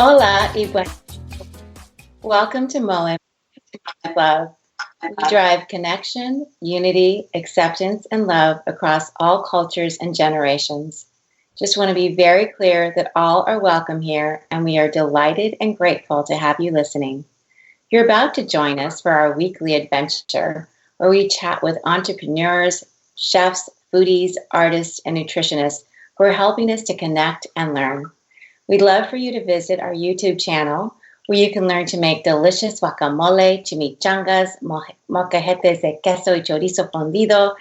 Hola y welcome to Molé, Love. We drive connection, unity, acceptance, and love across all cultures and generations. Just want to be very clear that all are welcome here, and we are delighted and grateful to have you listening. You're about to join us for our weekly adventure, where we chat with entrepreneurs, chefs, foodies, artists, and nutritionists who are helping us to connect and learn. We'd love for you to visit our YouTube channel, where you can learn to make delicious guacamole, chimichangas, molcajetes de queso y chorizo fundido,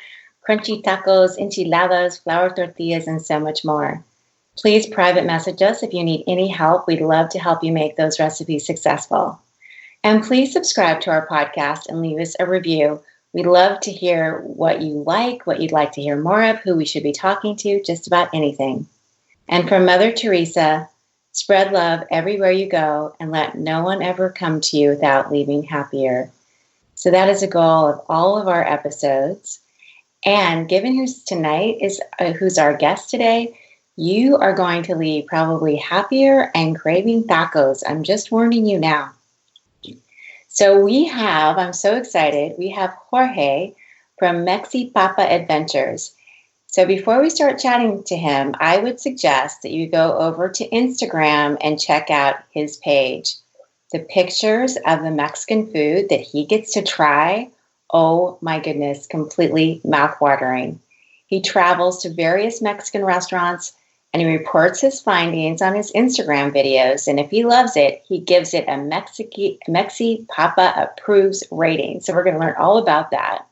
crunchy tacos, enchiladas, flour tortillas, and so much more. Please private message us if you need any help. We'd love to help you make those recipes successful. And please subscribe to our podcast and leave us a review. We'd love to hear what you like, what you'd like to hear more of, who we should be talking to, just about anything. And from Mother Teresa, spread love everywhere you go and let no one ever come to you without leaving happier. So that is a goal of all of our episodes. And given who's our guest today, you are going to leave probably happier and craving tacos. I'm just warning you now. So I'm so excited, we have Jorge from Mexi Papa Adventures. So before we start chatting to him, I would suggest that you go over to Instagram and check out his page. The pictures of the Mexican food that he gets to try, oh my goodness, completely mouth-watering. He travels to various Mexican restaurants and he reports his findings on his Instagram videos. And if he loves it, he gives it a Mexi Papa Approves rating. So we're going to learn all about that.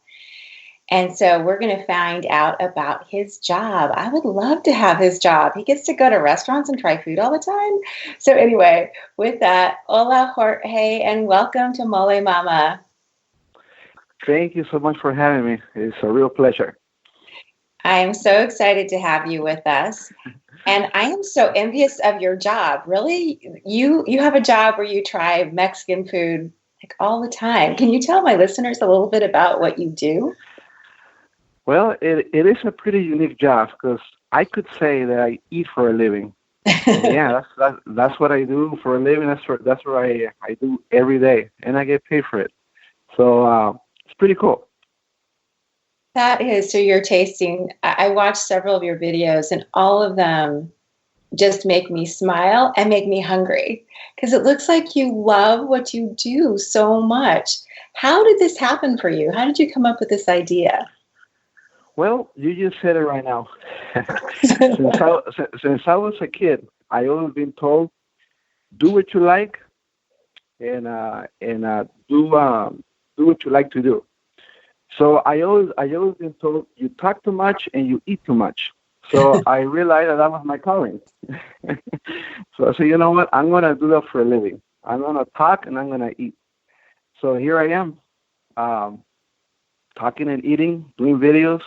And so we're going to find out about his job. I would love to have his job. He gets to go to restaurants and try food all the time. So anyway, with that, hola, Jorge, and welcome to Mol Mama. Thank you so much for having me. It's a real pleasure. I am so excited to have you with us. And I am so envious of your job. Really? You have a job where you try Mexican food like all the time. Can you tell my listeners a little bit about what you do? Well, it is a pretty unique job because I could say that I eat for a living. Yeah, that's what I do for a living. That's what I do every day, and I get paid for it. So it's pretty cool. That is. So you're tasting. I watched several of your videos, and all of them just make me smile and make me hungry because it looks like you love what you do so much. How did this happen for you? How did you come up with this idea? Well, you just said it right now. Since I was a kid, I always been told, do what you like, and do what you like to do. So I always been told, you talk too much and you eat too much. So I realized that was my calling. So I said, you know what? I'm gonna do that for a living. I'm gonna talk and I'm gonna eat. So here I am, talking and eating, doing videos,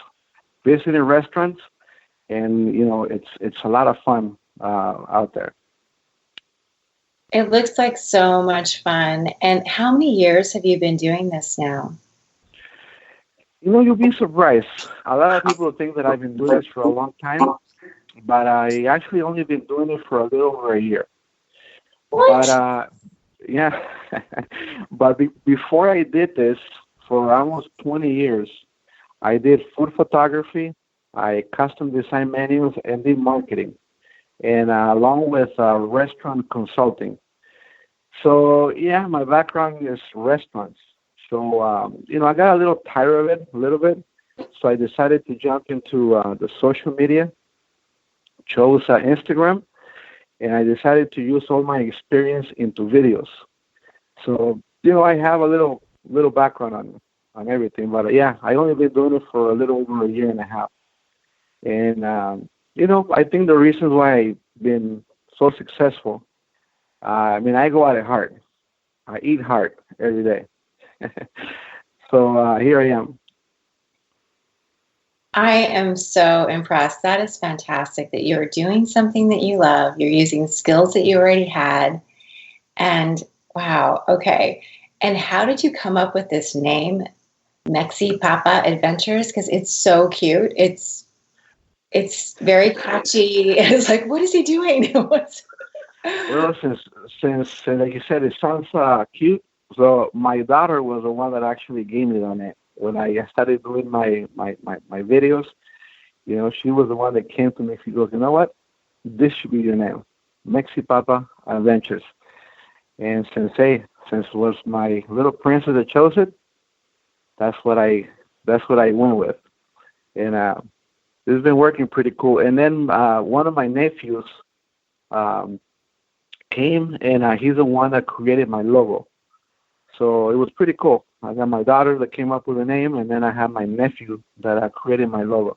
visiting restaurants, and it's a lot of fun out there. It looks like so much fun. And how many years have you been doing this now? You'll be surprised. A lot of people think that I've been doing this for a long time, but I actually only been doing it for a little over a year. What? But yeah, but before I did this, for almost 20 years, I did food photography, I custom designed menus, and did marketing, and along with restaurant consulting. So yeah, my background is restaurants. So I got a little tired of it, a little bit. So I decided to jump into the social media, chose Instagram, and I decided to use all my experience into videos. So I have a little background on everything, but yeah, I only been doing it for a little over a year and a half. And, I think the reasons why I've been so successful, I go at it hard. I eat hard every day. So here I am. I am so impressed. That is fantastic that you're doing something that you love. You're using skills that you already had. And wow, okay. And how did you come up with this name, Mexi Papa Adventures? Because it's so cute. It's very catchy. It's like, what is he doing? Well, since like you said, it sounds cute. So my daughter was the one that actually gave me the name when I started doing my videos. You know, she was the one that came to me. She goes, you know what? This should be your name, Mexi Papa Adventures. And since it was my little princess that chose it, that's what I went with. And it's been working pretty cool. And then one of my nephews um, came, and he's the one that created my logo. So it was pretty cool. I got my daughter that came up with the name, and then I have my nephew that created my logo.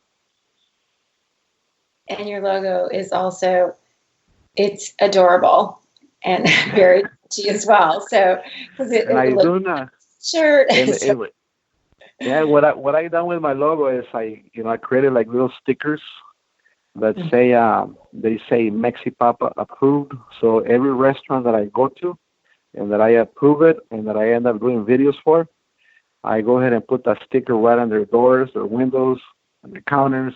And your logo is also, it's adorable and very catchy as well. So, because And I it do looks not. shirt. And yeah, what I done with my logo is I created like little stickers that say they say Mexi Papa Approved. So every restaurant that I go to and that I approve it and that I end up doing videos for, I go ahead and put that sticker right on their doors, their windows, and the counters.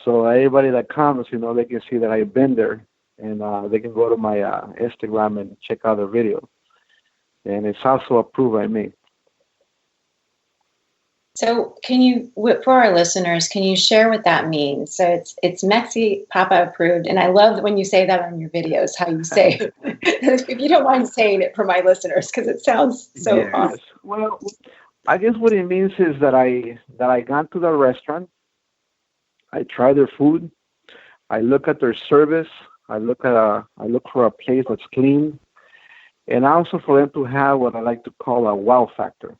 So everybody that comes, they can see that I've been there, and they can go to my Instagram and check out the video. And it's also approved by me. So for our listeners, can you share what that means? So it's Mexi Papa Approved, and I love when you say that on your videos, how you say it. If you don't mind saying it for my listeners, because it sounds so awesome. Well, I guess what it means is that I got to the restaurant, I try their food, I look at their service, I look for a place that's clean, and also for them to have what I like to call a wow factor.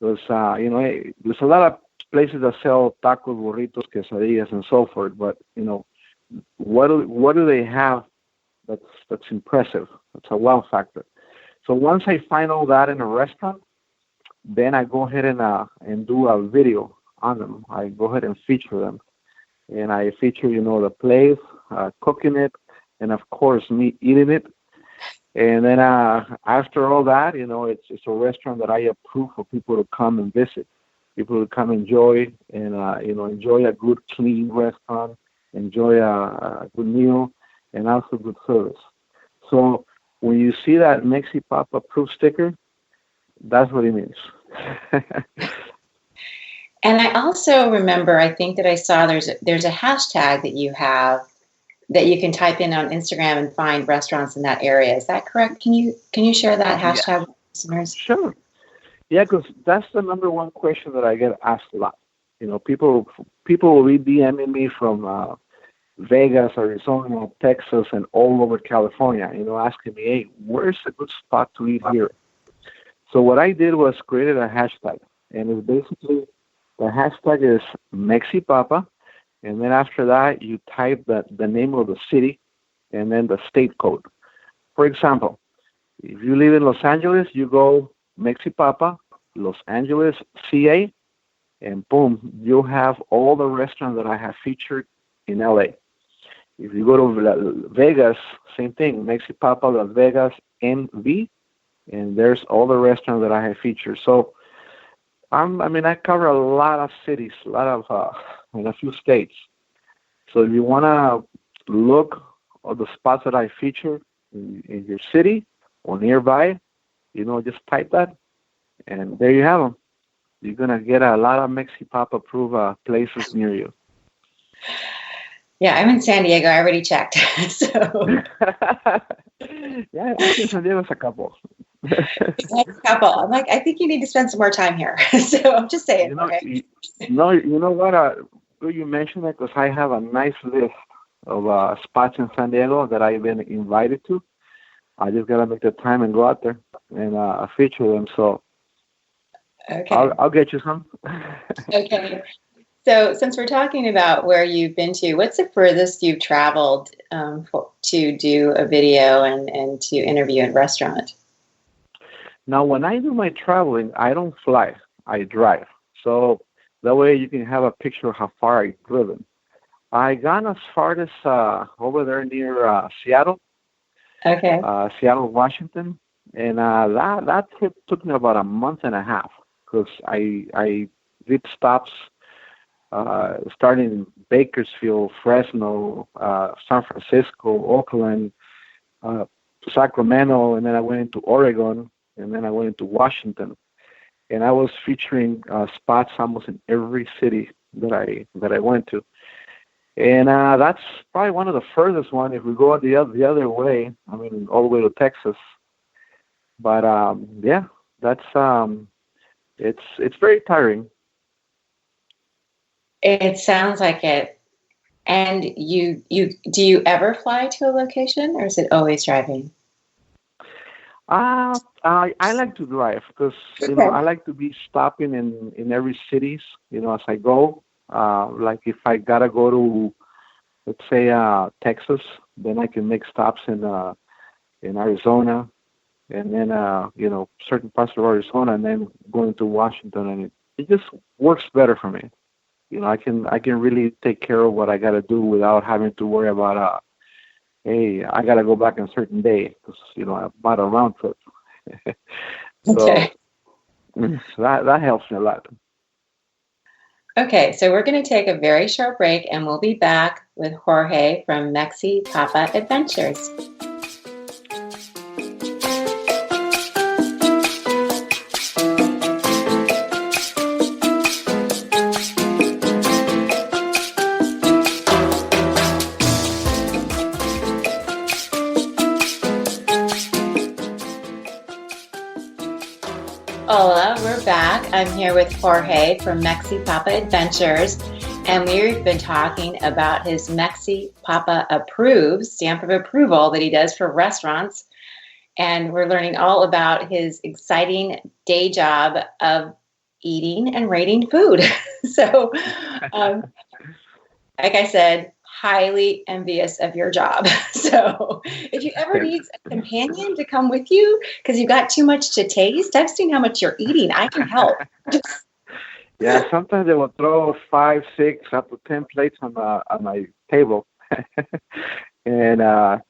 Because there's a lot of places that sell tacos, burritos, quesadillas, and so forth. But what do they have that's impressive? That's a wow factor. So once I find all that in a restaurant, then I go ahead and do a video on them. I go ahead and feature them, and I feature the place, cooking it, and of course me eating it. And then after all that, it's a restaurant that I approve for people to come and visit, people to come enjoy and enjoy a good clean restaurant, enjoy a good meal, and also good service. So when you see that Mexi Papa Approve sticker, that's what it means. And I also remember, I think that I saw there's a hashtag that you have that you can type in on Instagram and find restaurants in that area. Is that correct? Can you share that hashtag with listeners? Sure. Yeah, because that's the number one question that I get asked a lot. People will be DMing me from Vegas, Arizona, Texas, and all over California. Asking me, hey, where's a good spot to eat here? So what I did was created a hashtag, and it's basically the hashtag is Mexi Papa. And then after that, you type the name of the city and then the state code. For example, if you live in Los Angeles, you go Mexi Papa, Los Angeles, CA, and boom, you have all the restaurants that I have featured in LA. If you go to Vegas, same thing, Mexi Papa, Las Vegas, NV, and there's all the restaurants that I have featured. So I cover a lot of cities, a lot of in a few states. So if you want to look at the spots that I feature in your city or nearby, just type that, and there you have them. You're going to get a lot of Mexi Papa Approve places near you. Yeah, I'm in San Diego. I already checked. So Yeah, actually San Diego's a couple. I'm like, I think you need to spend some more time here. So I'm just saying. Okay. You know what? You mentioned that because I have a nice list of spots in San Diego that I've been invited to. I just gotta make the time and go out there and feature them. So okay, I'll get you some. Okay. So since we're talking about where you've been to, what's the furthest you've traveled to do a video and to interview in a restaurant? Now, when I do my traveling, I don't fly. I drive. So that way you can have a picture of how far I've driven. I gone as far as over there near Seattle. Okay. Seattle, Washington. And that trip took me about a month and a half because I did stops starting in Bakersfield, Fresno, San Francisco, Oakland, Sacramento, and then I went into Oregon, and then I went into Washington, and I was featuring spots almost in every city that I went to. And that's probably one of the furthest one. If we go the other way, I mean, all the way to Texas. But yeah, that's it's very tiring. It sounds like it. And you do you ever fly to a location, or is it always driving? I like to drive because Okay. I like to be stopping in every cities as I go. Like if I gotta go to, let's say, Texas, then I can make stops in Arizona, and then certain parts of Arizona, and then going to Washington, and it just works better for me. I can really take care of what I gotta do without having to worry about hey, I gotta go back on a certain day because I bought a round trip. So Okay. that helps me a lot. Okay, so we're going to take a very short break and we'll be back with Jorge from Mexi Papa Adventures. Hola, we're back. I'm here with Jorge from Mexi Papa Adventures, and we've been talking about his Mexi Papa Approve stamp of approval that he does for restaurants. And we're learning all about his exciting day job of eating and rating food. So, um, like I said, highly envious of your job. So if you ever need a companion to come with you because you've got too much to taste, I've seen how much you're eating. I can help. Yeah, sometimes they will throw 5, 6, up to 10 plates on my table, and I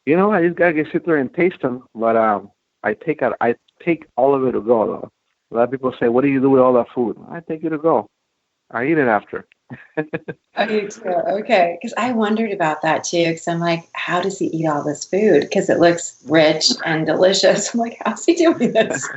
just gotta get sit there and taste them. But I take all of it to go. Though. A lot of people say, "What do you do with all that food?" I take it to go. I eat it after. I do too. Okay. Because I wondered about that too. Because I'm like, how does he eat all this food? Because it looks rich and delicious. I'm like, how's he doing this?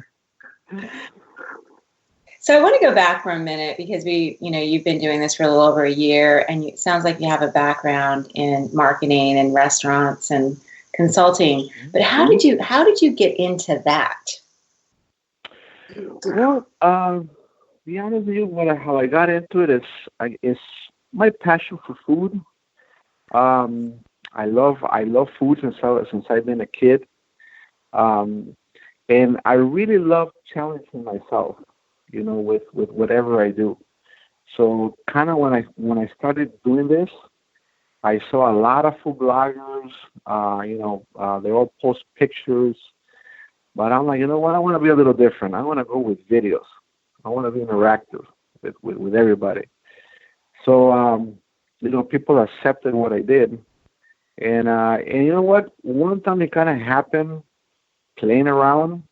So I want to go back for a minute because you've been doing this for a little over a year, and it sounds like you have a background in marketing and restaurants and consulting. But how did you get into that? Well, be honest with you, how I got into it is my passion for food. I love food since I've been a kid, um, and I really love challenging myself, with whatever I do. So kind of when I started doing this, I saw a lot of food bloggers. They all post pictures, but I'm like, you know what? I want to be a little different. I want to go with videos. I want to be interactive with everybody. So people accepted what I did, and you know what? One time it kind of happened playing around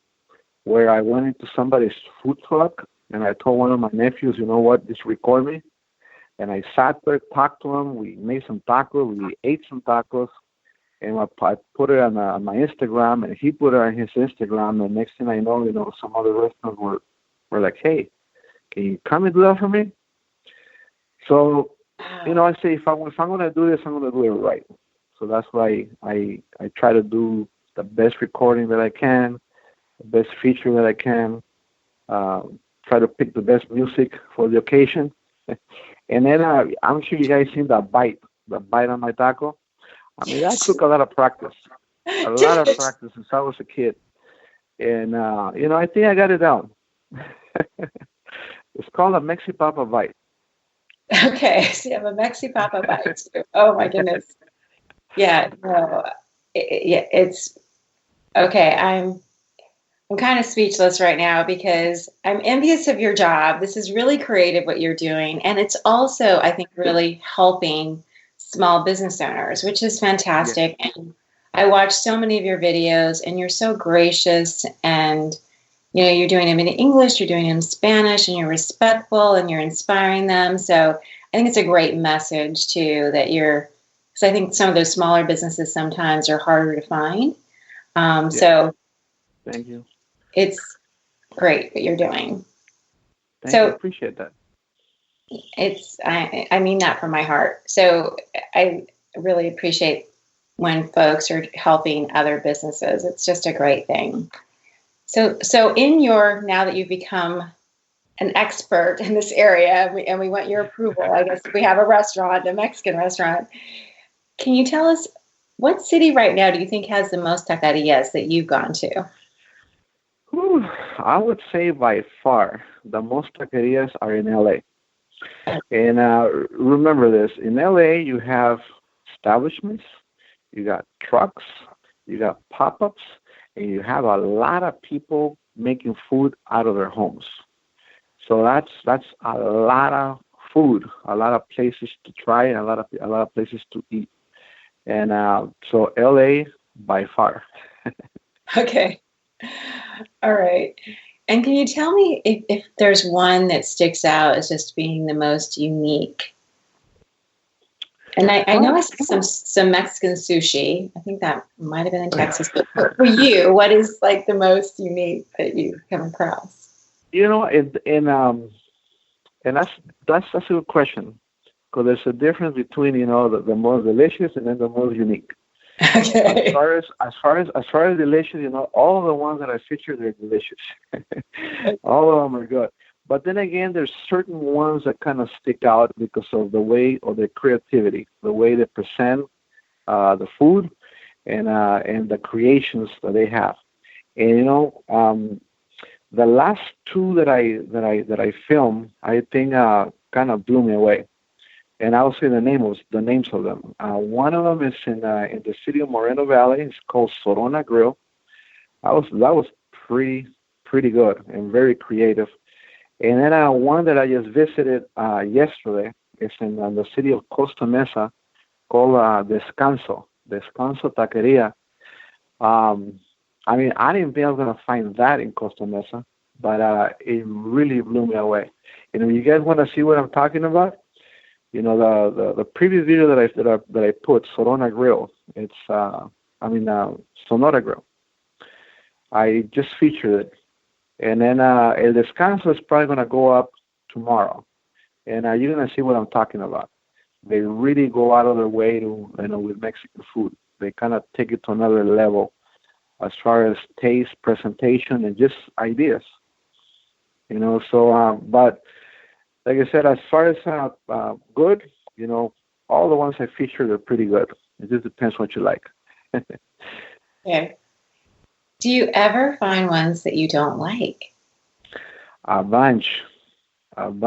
where I went into somebody's food truck and I told one of my nephews, you know what? Just record me. And I sat there, talked to him. We made some tacos. We ate some tacos, and I put it on my Instagram, and he put it on his Instagram. And next thing I know, some other restaurants were like, "Hey, can you come and do that for me?" So, I say if I'm gonna do this, I'm gonna do it right. So that's why I try to do the best recording that I can, the best feature that I can. Try to pick the best music for the occasion. And then I'm sure you guys seen the bite on my taco. I mean, that took a lot of practice, since I was a kid. And, I think I got it down. It's called a Mexi Papa bite. Okay, so you have a Mexi Papa bite too. Oh my goodness. Yeah, no, it's okay. I'm kind of speechless right now because I'm envious of your job. This is really creative what you're doing, and it's also, I think, really helping small business owners, which is Yes. fantastic. And I watch so many of your videos, and you're so gracious, and you're doing them in English, you're doing them in Spanish, and you're respectful, and you're inspiring them. So I think it's a great message too that you're I think some of those smaller businesses sometimes are harder to find. Yeah. So Thank you. it's great what you're doing. Thank you. Appreciate that. I mean that from my heart. So I really appreciate when folks are helping other businesses. It's just a great thing. So now that you've become an expert in this area, and we want your approval, I guess if we have a restaurant, a Mexican restaurant, can you tell us what city right now do you think has the most taquerias that you've gone to? I would say by far the most taquerias are in LA. And remember this, in LA you have establishments, you got trucks, you got pop-ups, and you have a lot of people making food out of their homes. So that's a lot of food, a lot of places to try, and a lot of places to eat. And so LA by far. Okay. All right. And can you tell me if there's one that sticks out as just being the most unique? And I know I saw some Mexican sushi. I think that might have been in Texas. But for you, what is like the most unique that you've come across? You know, and that's a good question, because there's a difference between the most delicious and then the most unique. Okay. As far as delicious, all the ones that I featured, they're delicious. All of them are good. But then again, there's certain ones that kind of stick out because of the way or their creativity, the way they present the food, and the creations that they have. And the last two that I filmed, I think kind of blew me away. And I'll say the names of them. One of them is in the city of Moreno Valley. It's called Sorona Grill. That was pretty good and very creative. And then one that I just visited yesterday is in the city of Costa Mesa, called Descanso Taqueria. I mean, I didn't think I was gonna find that in Costa Mesa, but it really blew me away. You guys want to see what I'm talking about? The previous video that I put, Sorona Grill, it's Sonora Grill. I just featured it, and then El Descanso is probably gonna go up tomorrow, and you're gonna see what I'm talking about. They really go out of their way to, with Mexican food. They kind of take it to another level as far as taste, presentation, and just ideas. So but. Like I said, as far as good, all the ones I featured are pretty good. It just depends what you like. Yeah. Do you ever find ones that you don't like? A bunch. And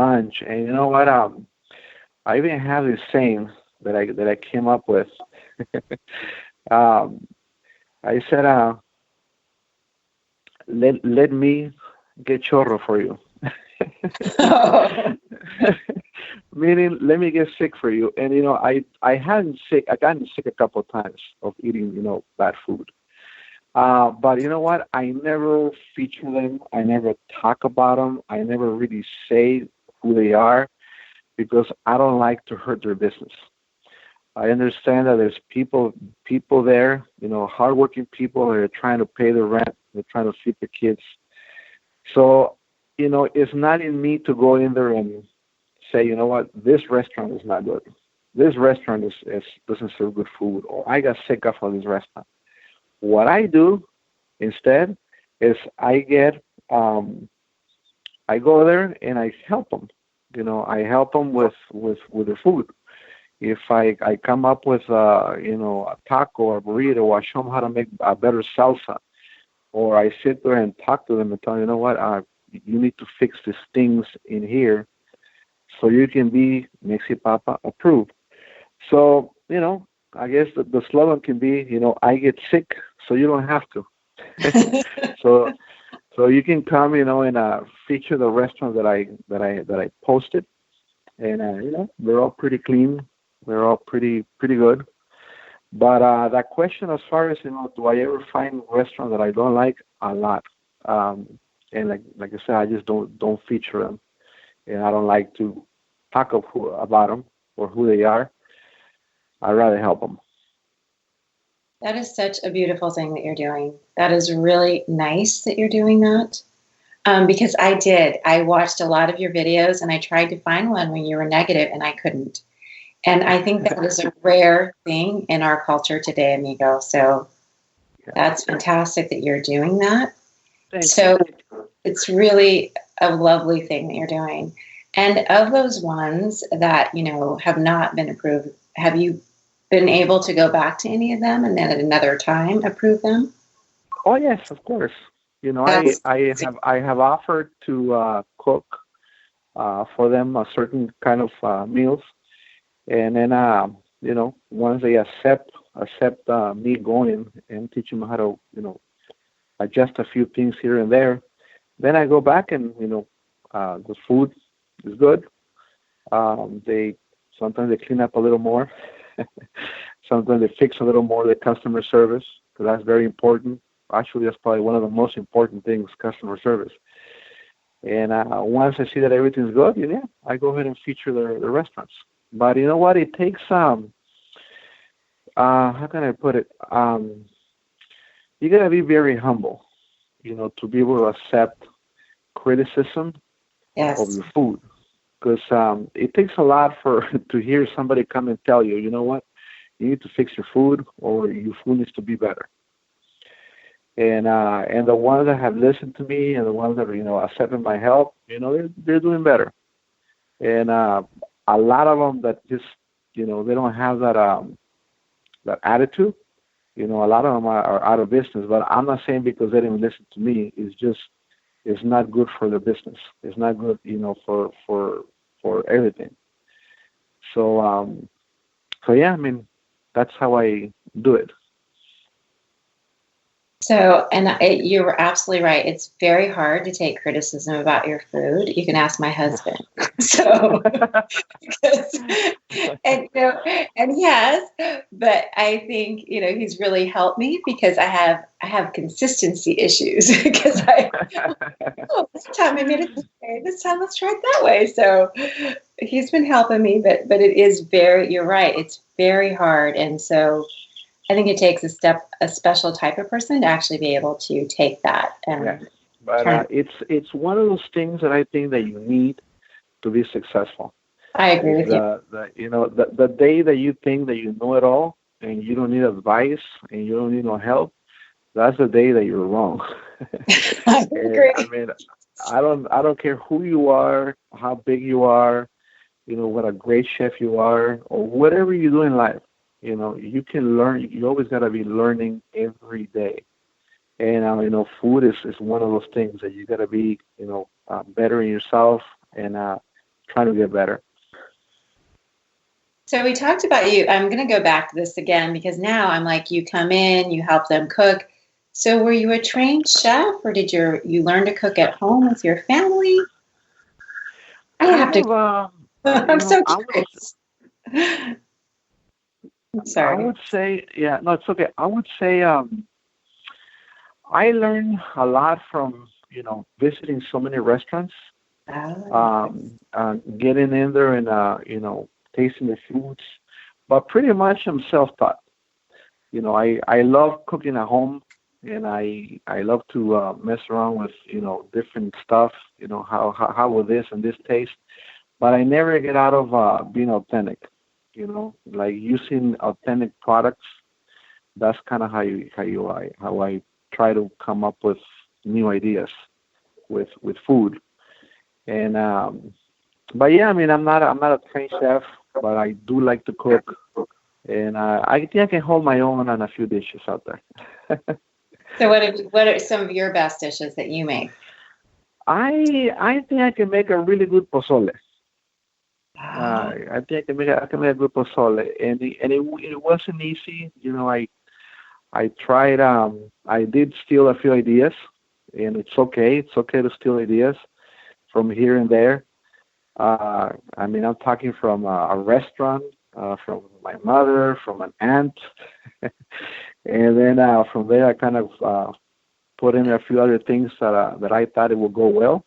you know what? I even have this saying that I came up with. I said, let me get chorro for you. Meaning, let me get sick for you. And I gotten sick a couple of times of eating bad food. But you know what? I never feature them. I never talk about them. I never really say who they are because I don't like to hurt their business. I understand that there's people there, hardworking people that are trying to pay the rent. They're trying to feed the kids. So it's not in me to go in there and say, you know what, this restaurant is not good. This restaurant doesn't serve good food, or I got sick off of this restaurant. What I do instead is I go there and I help them. I help them with the food. If I come up with a taco or burrito, I show them how to make a better salsa, or I sit there and talk to them and tell them, you know what, you need to fix these things in here so you can be Mexi Papa Approved. So, I guess the slogan can be, I get sick so you don't have to. So you can come, and feature the restaurant that I posted, and they're all pretty clean, they're all pretty good. But that question, as far as do I ever find restaurants that I don't like? A lot. And like I said, I just don't feature them, and I don't like to talk about them or who they are. I'd rather help them. That is such a beautiful thing that you're doing. That is really nice that you're doing that. Because I watched a lot of your videos and I tried to find one when you were negative and I couldn't. And I think that is a rare thing in our culture today, amigo. So that's fantastic that you're doing that. So it's really a lovely thing that you're doing. And of those ones that, have not been approved, have you been able to go back to any of them and then at another time approve them? Oh yes, of course. I have offered to cook for them a certain kind of meals, and then once they accept me going and teach them how to adjust a few things here and there, then I go back and the food is good. They sometimes they clean up a little more. Sometimes they fix a little more the customer service, because that's very important. Actually, that's probably one of the most important things, customer service. And once I see that everything's good, I go ahead and feature the restaurants. But you know what? It takes how can I put it? You gotta be very humble, to be able to accept criticism of your food, because it takes a lot to hear somebody come and tell you, you know what, you need to fix your food, or your food needs to be better. And the ones that have listened to me and the ones that are accepting my help, they're doing better. And a lot of them that just they don't have that attitude. A lot of them are out of business. But I'm not saying because they didn't listen to me. It's not good for the business. It's not good, for everything. So yeah, I mean, that's how I do it. So, and you were absolutely right. It's very hard to take criticism about your food. You can ask my husband. So, and yes, but I think he's really helped me because I have consistency issues because this time I made it this way. This time let's try it that way. So he's been helping me, but it is you're right. It's very hard, and so I think it takes a special type of person to actually be able to take that. But it's one of those things that I think that you need to be successful. I agree with you. The day that you think that you know it all and you don't need advice and you don't need no help, that's the day that you're wrong. I agree. I mean, I don't care who you are, how big you are, what a great chef you are, or whatever you do in life. You can learn. You always got to be learning every day. And, food is one of those things that you got to be, better in yourself and trying to get better. So we talked about you. I'm going to go back to this again because now I'm like, you come in, you help them cook. So were you a trained chef or did you learn to cook at home with your family? I'm so curious. I'm sorry. I would say, no, it's okay. I would say I learned a lot from, visiting so many restaurants, getting in there and, tasting the foods. But pretty much I'm self-taught. I love cooking at home, and I love to mess around with, different stuff, how will this and this taste. But I never get out of being authentic. Like using authentic products. That's kind of how I try to come up with new ideas with food. And but yeah, I mean, I'm not a trained chef, but I do like to cook, and I think I can hold my own on a few dishes out there. So what are some of your best dishes that you make? I think I can make a really good pozole. I think I can make a good pozole, and it wasn't easy. I tried. I did steal a few ideas, and it's okay. It's okay to steal ideas from here and there. I mean, I'm talking from a restaurant, from my mother, from an aunt, and then from there I kind of put in a few other things that I thought it would go well,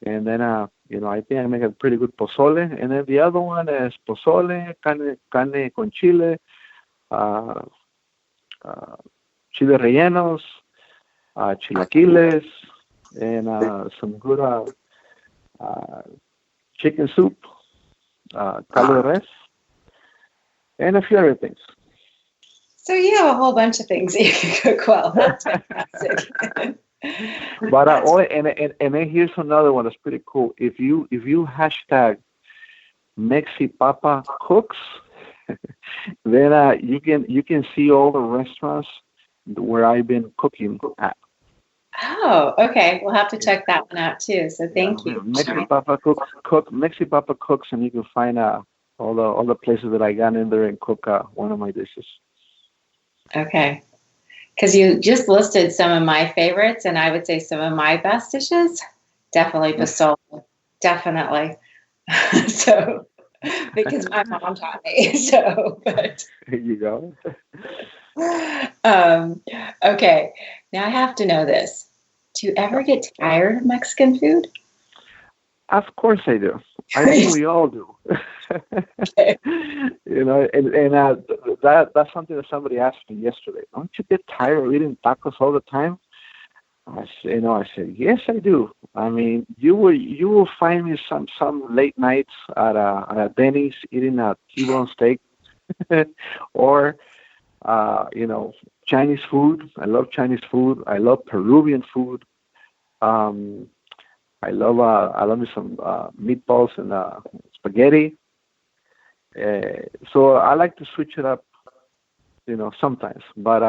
and then I think I make a pretty good pozole. And then the other one is pozole, carne con chile, uh, chile rellenos, chilaquiles, and some good chicken soup, caldo de res, and a few other things. So you have a whole bunch of things that you can cook well. That's fantastic. But and then here's another one that's pretty cool. If you hashtag Mexi Papa Cooks, then you can see all the restaurants where I've been cooking at. Oh, okay. We'll have to check that one out too. So thank you. Mexi Papa Mexi Papa Cooks, and you can find all the places that I got in there and cook one of my dishes. Okay. Because you just listed some of my favorites, and I would say some of my best dishes. Definitely pozole. Definitely. So, because my mom taught me. So, but. There you go. Okay. Now I have to know this. Do you ever get tired of Mexican food? Of course I do. I think we all do. Okay. That's something that somebody asked me yesterday. Don't you get tired of eating tacos all the time? I said, yes, I do. I mean, you will find me some late nights at a Denny's eating a T-bone steak, or Chinese food. I love Chinese food. I love Peruvian food. I love me some meatballs and spaghetti. So I like to switch it up, sometimes. But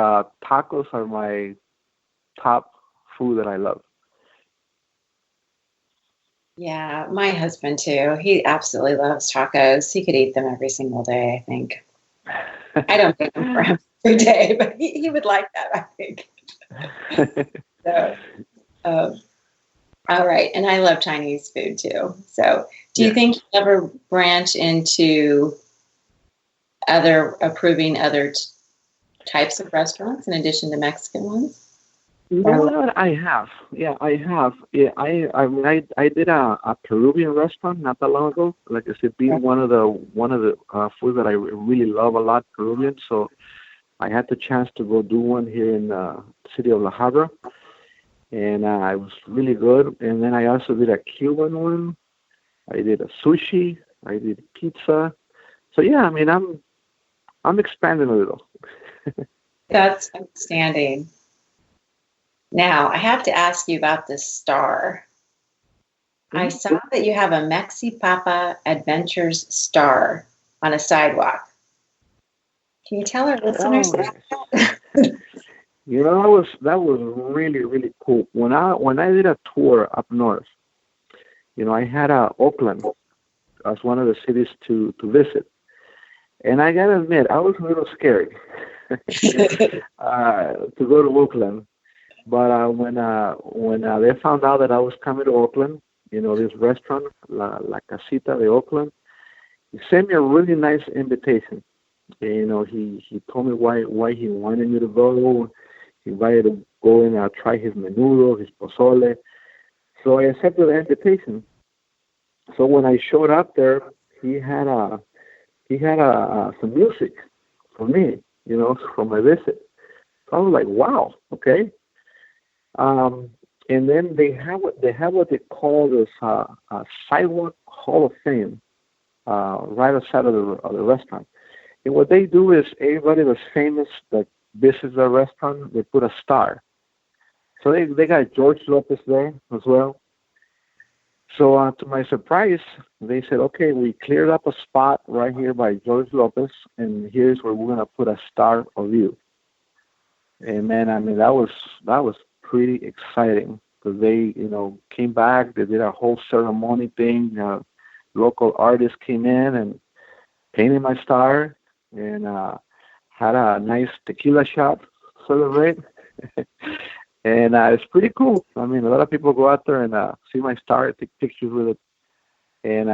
tacos are my top food that I love. Yeah, my husband too. He absolutely loves tacos. He could eat them every single day, I think. I don't make them for him every day, but he would like that, I think. So, all right. And I love Chinese food too. So do you think you'll ever branch into approving other types of restaurants in addition to Mexican ones? Well, I have. Yeah, I have. Yeah, I did a Peruvian restaurant not that long ago. Like I said, being one of the food that I really love a lot, Peruvian. So I had the chance to go do one here in the city of La Habra, and it was really good. And then I also did a Cuban one. I did a sushi. I did pizza. So yeah, I mean, I'm expanding a little. That's outstanding. Now, I have to ask you about this star. I saw that you have a Mexi Papa Adventures star on a sidewalk. Can you tell our listeners that? That was really, really cool. When I did a tour up north, I had Oakland as one of the cities to visit. And I gotta admit, I was a little scared to go to Oakland. But when they found out that I was coming to Oakland, this restaurant, La Casita de Oakland, he sent me a really nice invitation. And, he told me why he wanted me to go. He invited to go and try his menudo, his pozole. So I accepted the invitation. So when I showed up there, he had some music for me, for my visit. So I was like, wow, okay. And then they have what they call this sidewalk Hall of Fame right outside of the restaurant. And what they do is everybody that's famous that visits the restaurant, they put a star. So they got George Lopez there as well. So to my surprise, they said, okay, we cleared up a spot right here by George Lopez, and here's where we're gonna put a star of you. And man, I mean that was pretty exciting because they, came back. They did a whole ceremony thing. Local artists came in and painted my star, and had a nice tequila shot to celebrate. And it's pretty cool. I mean, a lot of people go out there and see my star, take pictures with it. And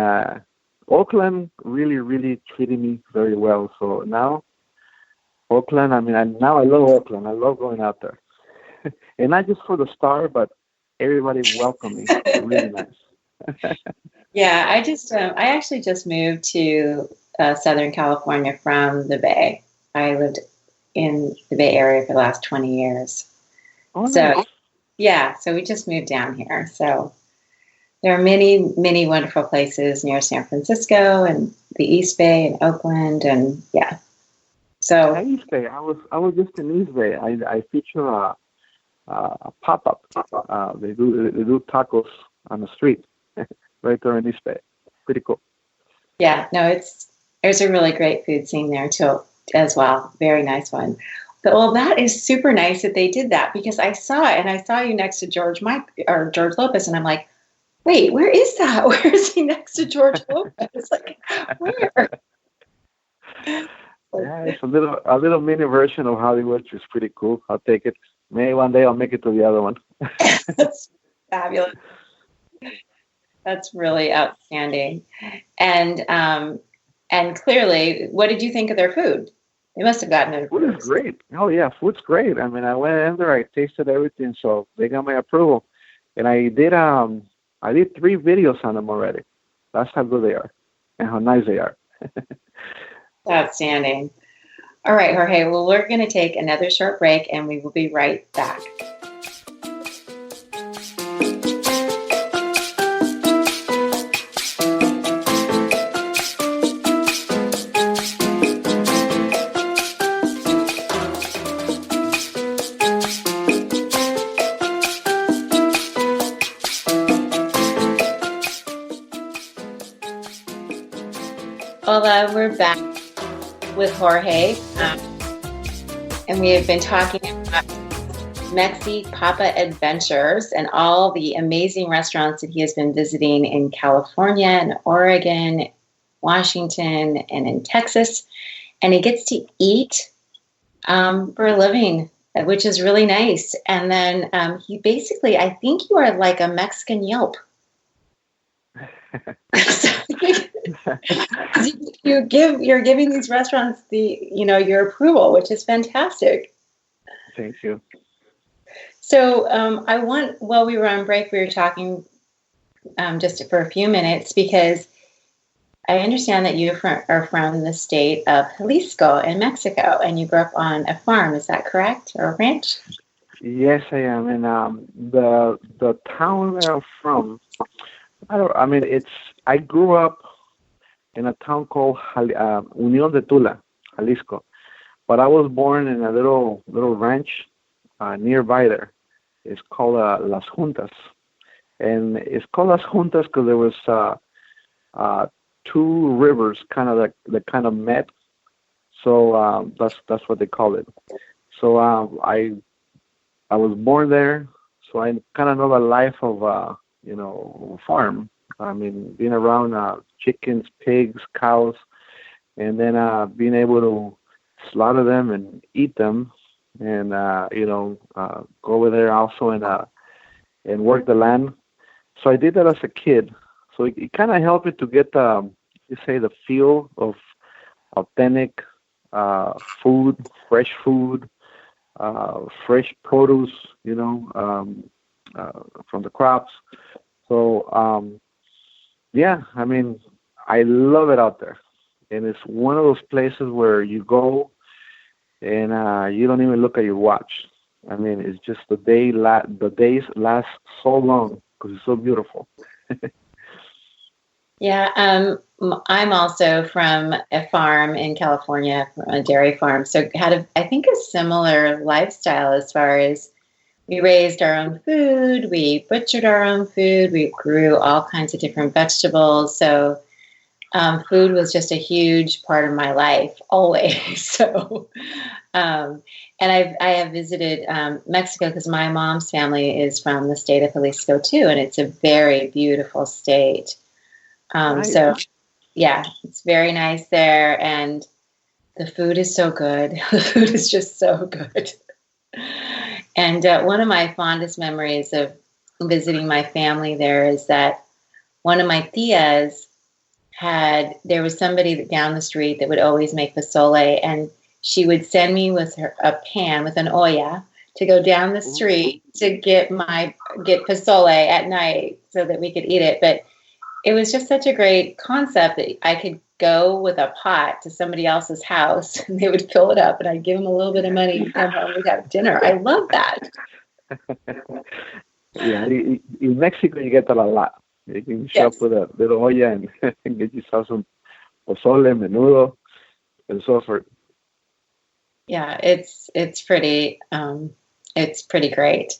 Oakland really, really treated me very well. So now, Oakland, I love Oakland. I love going out there. And not just for the star, but everybody welcomed me. Really nice. Yeah, I actually just moved to Southern California from the Bay. I lived in the Bay Area for the last 20 years. Oh, So, nice. yeah, so we just moved down here. So there are many, many wonderful places near San Francisco and the East Bay and Oakland, and yeah. Yeah, So, East Bay. I was just in East Bay. I feature a pop up. They do tacos on the street right there in East Bay. Pretty cool. yeah, no, there's a really great food scene there too, as well. Very nice one. But, well, that is super nice that they did that because I saw it and I saw you next to George Lopez, and I'm like, wait, where is that? Where is he next to George Lopez? Like, where? Yeah, it's a little mini version of Hollywood, which is pretty cool. I'll take it. Maybe one day I'll make it to the other one. That's fabulous. That's really outstanding. And clearly, what did you think of their food? They must have gotten it Food is approved. great. Oh yeah, food's great. I mean, I went in there, I tasted everything, so they got my approval. And I did 3 videos on them already. That's how good they are and how nice they are. Outstanding. All right, Jorge. Well, we're going to take another short break and we will be right back. Hola, we're back with Jorge, and we have been talking about Mexi Papa Adventures and all the amazing restaurants that he has been visiting in California and Oregon, Washington, and in Texas. And he gets to eat for a living, which is really nice. And then he basically, I think you are like a Mexican Yelp. You're giving these restaurants your approval, which is fantastic. Thank you. So while we were on break, we were talking just for a few minutes because I understand that you are from the state of Jalisco in Mexico, and you grew up on a farm. Is that correct, or a ranch? Yes, I am. And the town where I'm from, I grew up in a town called Unión de Tula, Jalisco. But I was born in a little ranch nearby there. It's called Las Juntas. And it's called Las Juntas because there was 2 rivers that kind of met. So that's what they call it. So I was born there, so I kind of know the life of farm. I mean, being around chickens, pigs, cows, and then being able to slaughter them and eat them, and go over there also and work the land. So I did that as a kid. So it kind of helped me to get the feel of authentic food, fresh produce, from the crops. So yeah, I mean, I love it out there, and it's one of those places where you go and you don't even look at your watch. I mean, it's just the days last so long because it's so beautiful. Yeah, I'm also from a farm in California, from a dairy farm. So had I think a similar lifestyle as far as we raised our own food, we butchered our own food, we grew all kinds of different vegetables. So food was just a huge part of my life, always. So, and I have visited Mexico because my mom's family is from the state of Jalisco too, and it's a very beautiful state. Nice. So, yeah, it's very nice there, and the food is so good. The food is just so good. And one of my fondest memories of visiting my family there is that one of my tias there was somebody down the street that would always make pozole, and she would send me with a pan with an olla to go down the street to get pozole at night so that we could eat it. But it was just such a great concept that I could go with a pot to somebody else's house and they would fill it up and I'd give them a little bit of money and come home, we'd have dinner. I love that. Yeah, in Mexico you get that a lot. You can show up Yes. with a little olla and get yourself some pozole, menudo, and so forth. Yeah, it's pretty great.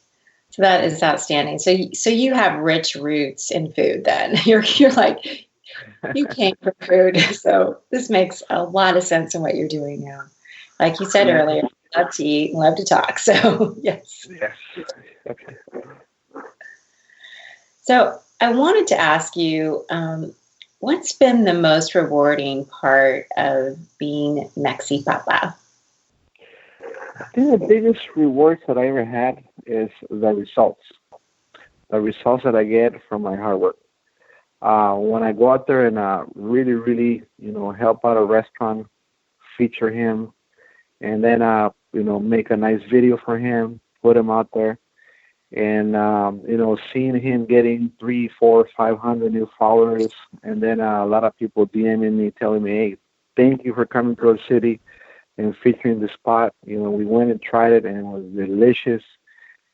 So that is outstanding. So you have rich roots in food then. You're like you came from food. So this makes a lot of sense in what you're doing now. Like you said Yeah. earlier, love to eat and love to talk. So yes. Yes. Okay. So I wanted to ask you, what's been the most rewarding part of being Mexi Papa? I think the biggest rewards that I ever had is the results. The results that I get from my hard work. When I go out there and really, really, help out a restaurant, feature him, and then, make a nice video for him, put him out there, and, seeing him getting 3, 4, 500 new followers, and then a lot of people DMing me, telling me, hey, thank you for coming to our city and featuring the spot. We went and tried it, and it was delicious.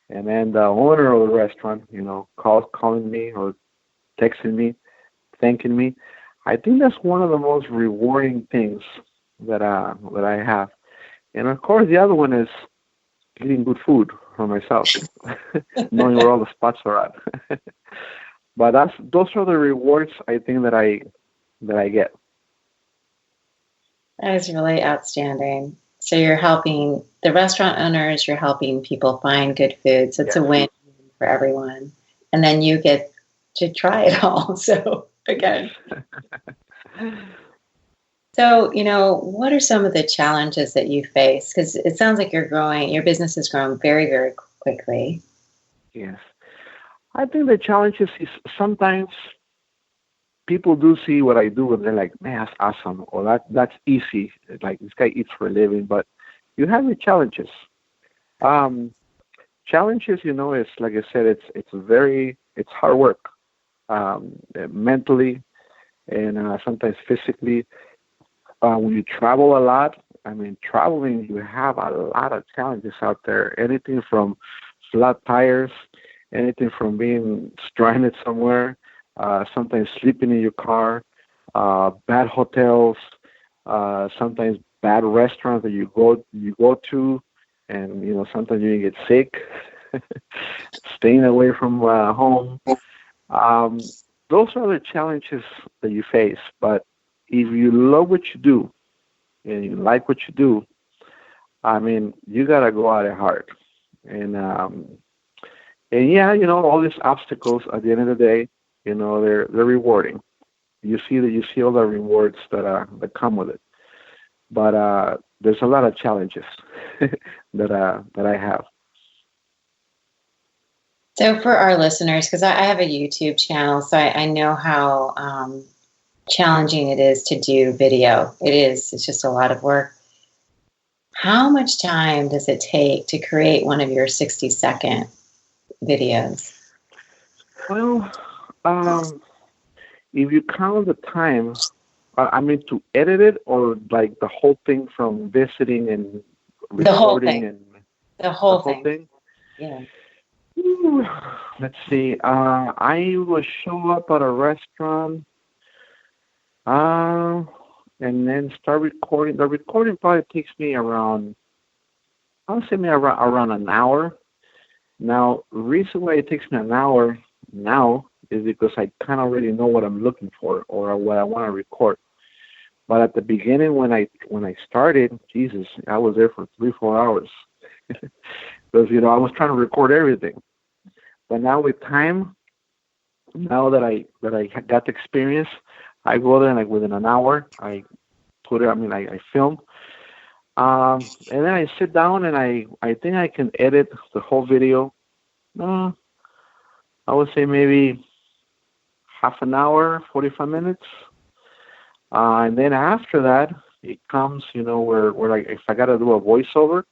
And then the owner of the restaurant, calling me or texting me, thanking me. I think that's one of the most rewarding things that I have. And of course, the other one is eating good food for myself, knowing where all the spots are at. But those are the rewards I think that I get. That is really outstanding. So you're helping the restaurant owners, you're helping people find good food. So it's Yes. a win for everyone. And then you get to try it all. So again. So, what are some of the challenges that you face? Because it sounds like your business is growing very, very quickly. Yes. I think the challenge is sometimes people do see what I do and they're like, man, that's awesome, or that's easy. Like this guy eats for a living, but you have the challenges. Challenges, is like I said, it's hard work, mentally and sometimes physically. When you travel a lot, traveling, you have a lot of challenges out there. Anything from flat tires, anything from being stranded somewhere, sometimes sleeping in your car, bad hotels, sometimes bad restaurants that you go to, and sometimes you get sick, staying away from home. Those are the challenges that you face. But if you love what you do and you like what you do, you gotta go at it hard. And yeah, all these obstacles at the end of the day, they're rewarding. You see all the rewards that come with it. But there's a lot of challenges that I have. So for our listeners, because I have a YouTube channel, so I know how challenging it is to do video. It's just a lot of work. How much time does it take to create one of your 60-second videos? Well, if you count the time, to edit it, or like the whole thing from visiting and The whole recording thing. and The whole the whole thing. thing. Yeah. Ooh, let's see. I will show up at a restaurant, and then start recording. The recording probably takes me around, I'll say maybe around an hour. Now, the reason why it takes me an hour now is because I kind of already know what I'm looking for or what I want to record. But at the beginning, when I started, Jesus, I was there for 3-4 hours because I was trying to record everything. But now with time, now that I got the experience, I go there and like within an hour, I put it. I film, and then I sit down and I think I can edit the whole video. I would say maybe half an hour, 45 minutes. And then after that, it comes, where like if I got to do a voiceover,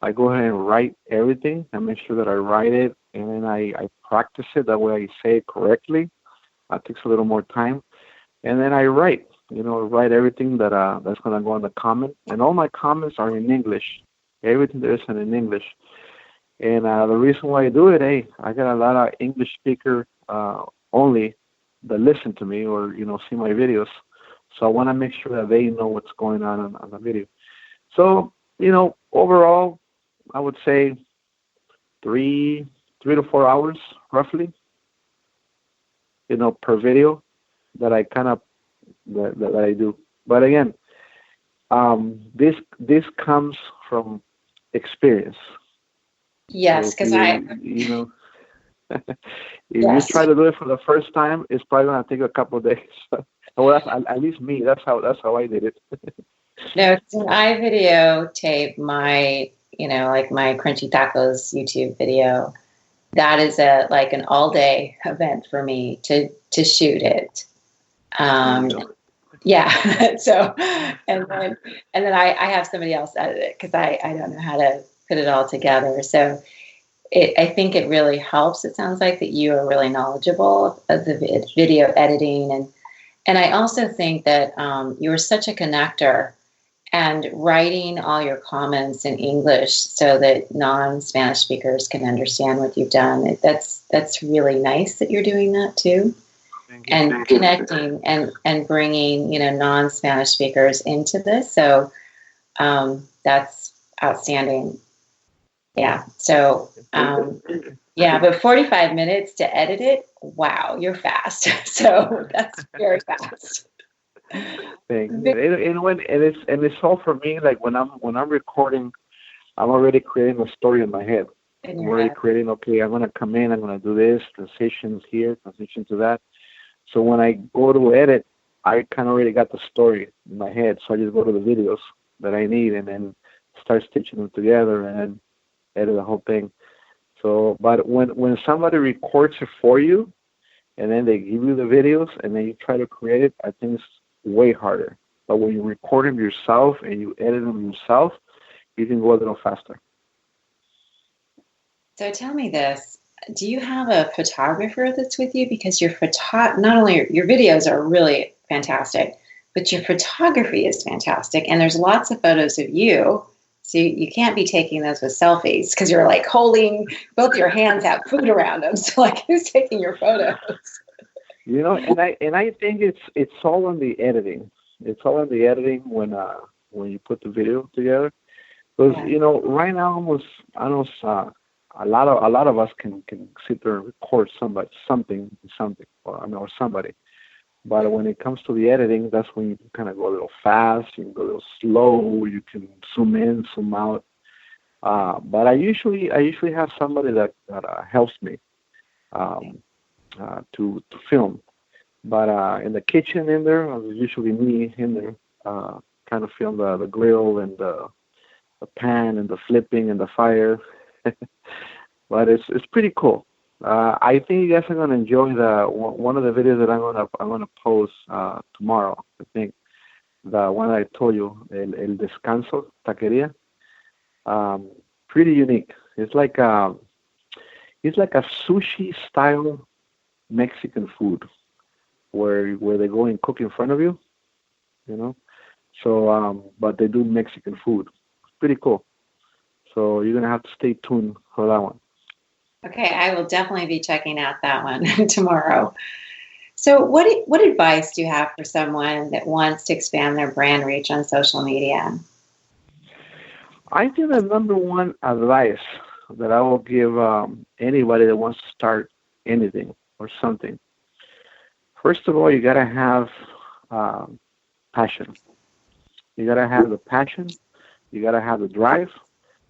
I go ahead and write everything. I make sure that I write it, and then I practice it. That way I say it correctly. It takes a little more time. And then I write, write everything that's going to go in the comment. And all my comments are in English. Everything there is in English. And the reason why I do it, I got a lot of English speaker only that listen to me or, see my videos. So I want to make sure that they know what's going on the video. So, overall, I would say 3 to 4 hours, roughly, per video that I that I do. But again, this comes from experience. Yes, because if you try to do it for the first time, it's probably going to take a couple of days. Well, that's, at least me. That's how I did it. No, when I videotape my, like my Crunchy Tacos YouTube video, that is like an all-day event for me to shoot it. Yeah. So, and then I have somebody else edit it because I don't know how to put it all together. So I think it really helps. It sounds like that you are really knowledgeable of the video editing. And I also think that you are such a connector, and writing all your comments in English so that non-Spanish speakers can understand what you've done. That's really nice that you're doing that too. And connecting and bringing, non-Spanish speakers into this. So that's outstanding. Yeah. So, but 45 minutes to edit it. Wow, you're fast. So that's very fast. Thing. And it's all for me. Like when I'm recording, I'm already creating a story in my head. I'm already creating. Okay, I'm gonna come in. I'm gonna do this. Transitions here. Transition to that. So when I go to edit, I kind of already got the story in my head. So I just go to the videos that I need and then start stitching them together and edit the whole thing. So, but when somebody records it for you, and then they give you the videos, and then you try to create it, I think it's way harder. But when you record them yourself and you edit them yourself, you can go a little faster. So tell me this. Do you have a photographer that's with you? Because not only your videos are really fantastic, but your photography is fantastic. And there's lots of photos of you. So you can't be taking those with selfies because you're like holding, both your hands have food around them. So like, who's taking your photos? And I think it's all in the editing. It's all in the editing when you put the video together. Because right now a lot of us can sit there and record something or somebody. But when it comes to the editing, that's when you can kind of go a little fast, you can go a little slow, you can zoom in, zoom out. But I usually have somebody that helps me to film. But in the kitchen in there, usually me in there, kind of film the grill and the pan and the flipping and the fire. But it's pretty cool. I think you guys are gonna enjoy one of the videos that I'm gonna post tomorrow. I think the one I told you, el descanso taqueria. Pretty unique. It's like a sushi style Mexican food where they go and cook in front of you, So but they do Mexican food. It's pretty cool. So you're gonna have to stay tuned for that one. Okay, I will definitely be checking out that one tomorrow. So what advice do you have for someone that wants to expand their brand reach on social media? I think the number one advice that I will give anybody that wants to start anything or something, first of all, you got to have passion. You got to have the passion, you got to have the drive,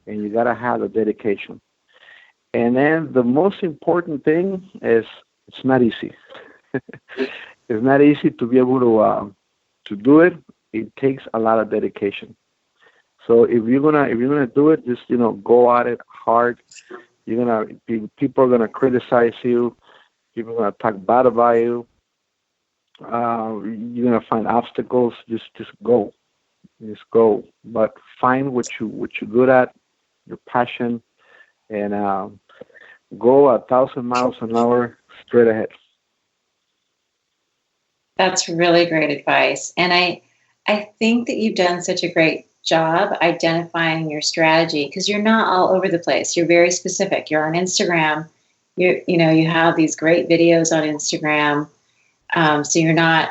and you got to have the dedication. And then the most important thing is it's not easy. It's not easy to be able to do it. It takes a lot of dedication. So if you're gonna do it, just go at it hard. People are gonna criticize you. People are gonna talk bad about you. You're gonna find obstacles. Just go, But find what you're good at, your passion, and go 1,000 miles an hour straight ahead. That's really great advice. And I think that you've done such a great job identifying your strategy because you're not all over the place. You're very specific. You're on Instagram. You have these great videos on Instagram. So you're not,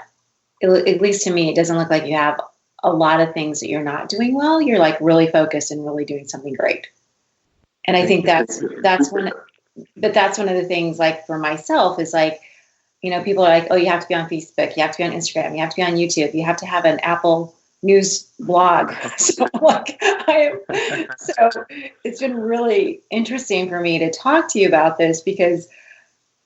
at least to me, it doesn't look like you have a lot of things that you're not doing well. You're like really focused and really doing something great. And I think that's one of the things, like for myself, is like, people are like, oh, you have to be on Facebook, you have to be on Instagram, you have to be on YouTube, you have to have an Apple News blog. So it's been really interesting for me to talk to you about this because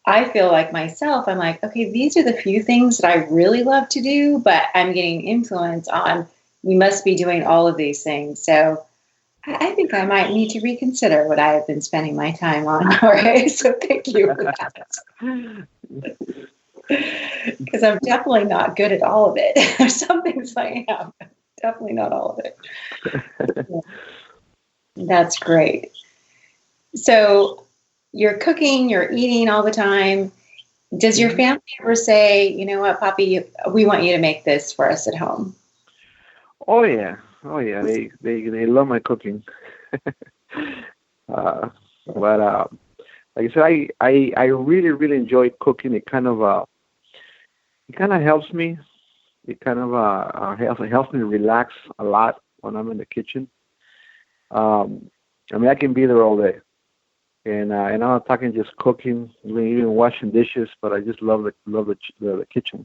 I feel like myself, I'm like, okay, these are the few things that I really love to do, but I'm getting influence on, you must be doing all of these things. So I think I might need to reconsider what I have been spending my time on, Jorge. So thank you for that. Because I'm definitely not good at all of it. There's some things I am, definitely not all of it. That's great. So you're cooking, you're eating all the time. Does your family ever say, you know what, Papi, we want you to make this for us at home? Oh yeah. They love my cooking. But like I said, I really enjoy cooking. It kind of helps me. It kind of helps me relax a lot when I'm in the kitchen. I mean, I can be there all day, and I'm not talking just cooking, even washing dishes, but I just love the kitchen.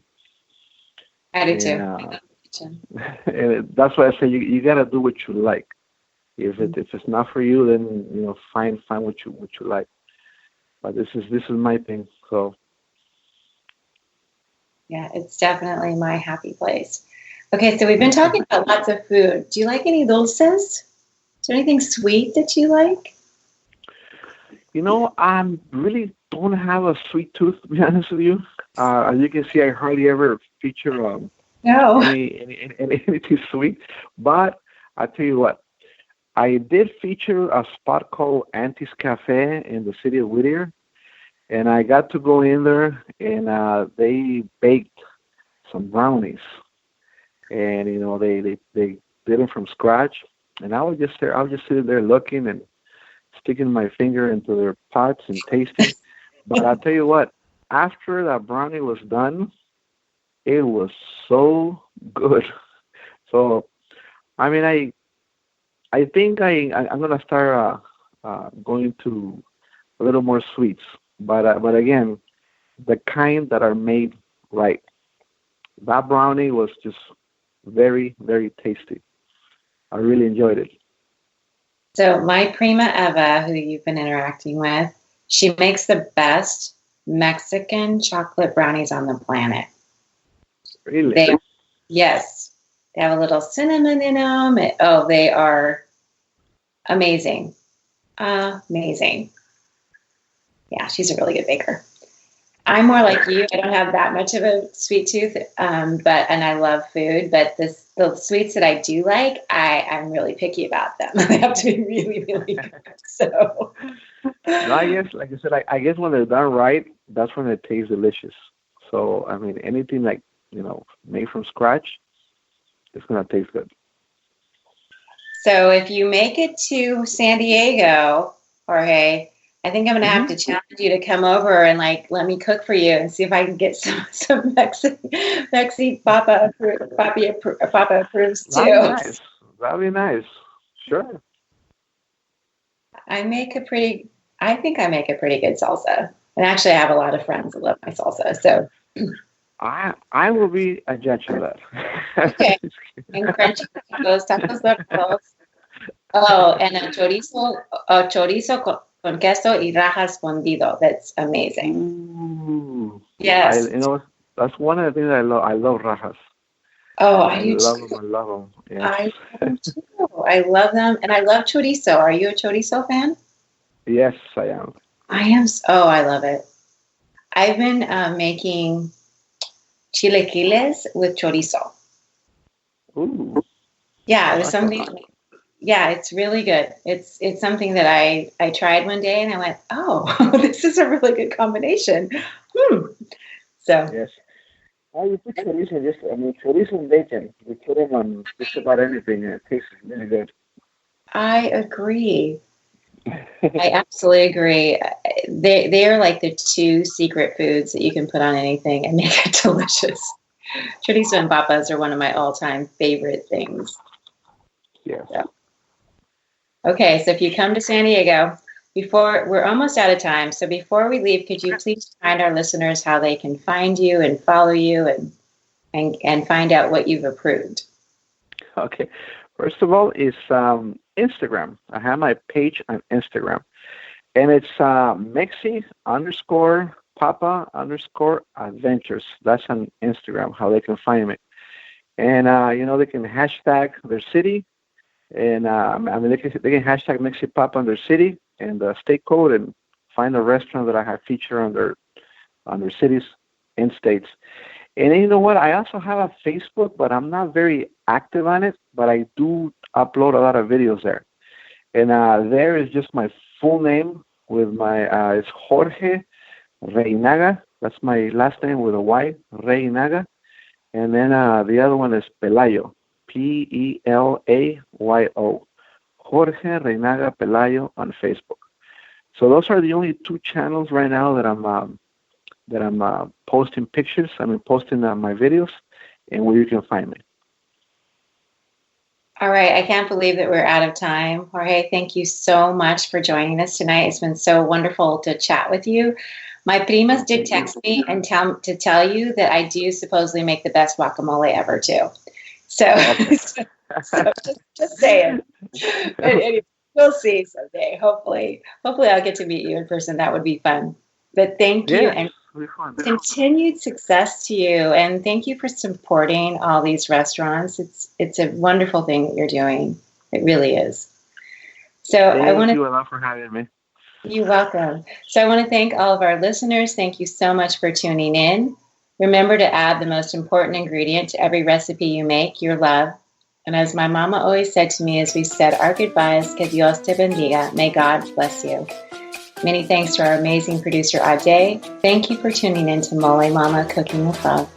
I do too. And that's why I say you gotta do what you like. If it's not for you, then find what you like. But this is my thing. So yeah, it's definitely my happy place. Okay, so we've been talking about lots of food. Do you like any dulces? Is there anything sweet that you like? I really don't have a sweet tooth, to be honest with you. As you can see, I hardly ever feature no. anything sweet. But I tell you what, I did feature a spot called Auntie's Cafe in the city of Whittier, and I got to go in there, and they baked some brownies, and they did them from scratch, and I was just sitting there looking and sticking my finger into their pots and tasting. But I tell you what, after that brownie was done, it was so good. So, I mean, I think I'm gonna start going to a little more sweets, but again, the kind that are made right. That brownie was just very, very tasty. I really enjoyed it. So my prima Eva, who you've been interacting with, she makes the best Mexican chocolate brownies on the planet. Really? Yes. They have a little cinnamon in them. They are amazing. Amazing. Yeah, she's a really good baker. I'm more like you. I don't have that much of a sweet tooth, and I love food. But the sweets that I do like, I'm really picky about them. They have to be really, really good. So, no, I guess, like I said, I guess when they're done right, that's when it tastes delicious. So, I mean, anything like made from scratch, it's gonna taste good. So, if you make it to San Diego, Jorge, I think I'm going to have to challenge you to come over and let me cook for you and see if I can get some Mexi Papa Approves too. That'd be nice. Sure. I think I make a pretty good salsa. And actually I have a lot of friends that love my salsa. So I will be a judge of that. Okay. And crunchy tacos locos. Oh, and a chorizo con queso y rajas fundido. That's amazing. Ooh. Yes. That's one of the things I love. I love rajas. Oh, I do love too. them. I love them. Yeah. I love them too. I love them. And I love chorizo. Are you a chorizo fan? Yes, I am. I am. Oh, I love it. I've been making chilaquiles with chorizo. Ooh. Yeah, it was something. Yeah, it's really good. It's something that I tried one day and I went, oh, this is a really good combination. So yes, Oh, you put chorizo, chorizo and bacon. We put them on just about anything, and it tastes really good. I agree. I absolutely agree. They are like the two secret foods that you can put on anything and make it delicious. Chorizo and papas are one of my all-time favorite things. Yes. So. Okay, so if you come to San Diego, we're almost out of time. So before we leave, could you please remind our listeners how they can find you and follow you and find out what you've approved? Okay. First of all, is Instagram. I have my page on Instagram, and it's Mexi _Papa _Adventures. That's on Instagram. How they can find me, and they can hashtag their city, and they can hashtag Mexi Papa on their city and the state code, and find the restaurant that I have featured on their cities and states. And you know what? I also have a Facebook, but I'm not very active on it. But I do upload a lot of videos there. And there is just my full name with my, it's Jorge Reinaga. That's my last name with a Y, Reinaga. And then the other one is Pelayo, Pelayo. Jorge Reinaga Pelayo on Facebook. So those are the only two channels right now that I'm posting pictures. Posting my videos, and where you can find me. All right. I can't believe that we're out of time. Jorge, thank you so much for joining us tonight. It's been so wonderful to chat with you. My primas did text me and tell you that I do supposedly make the best guacamole ever, too. So, okay. so just saying. But anyway, we'll see someday. Hopefully I'll get to meet you in person. That would be fun. But thank you, and continued success to you. And thank you for supporting all these restaurants. It's a wonderful thing that you're doing. It really is. So thank you a lot for having me. You're welcome. So I want to thank all of our listeners. Thank you so much for tuning in. Remember to add the most important ingredient to every recipe you make, your love. And as my mama always said to me as we said our goodbyes, que Dios te bendiga. May God bless you. Many thanks to our amazing producer, Ade. Thank you for tuning in to Mol Mama Cooking with Love.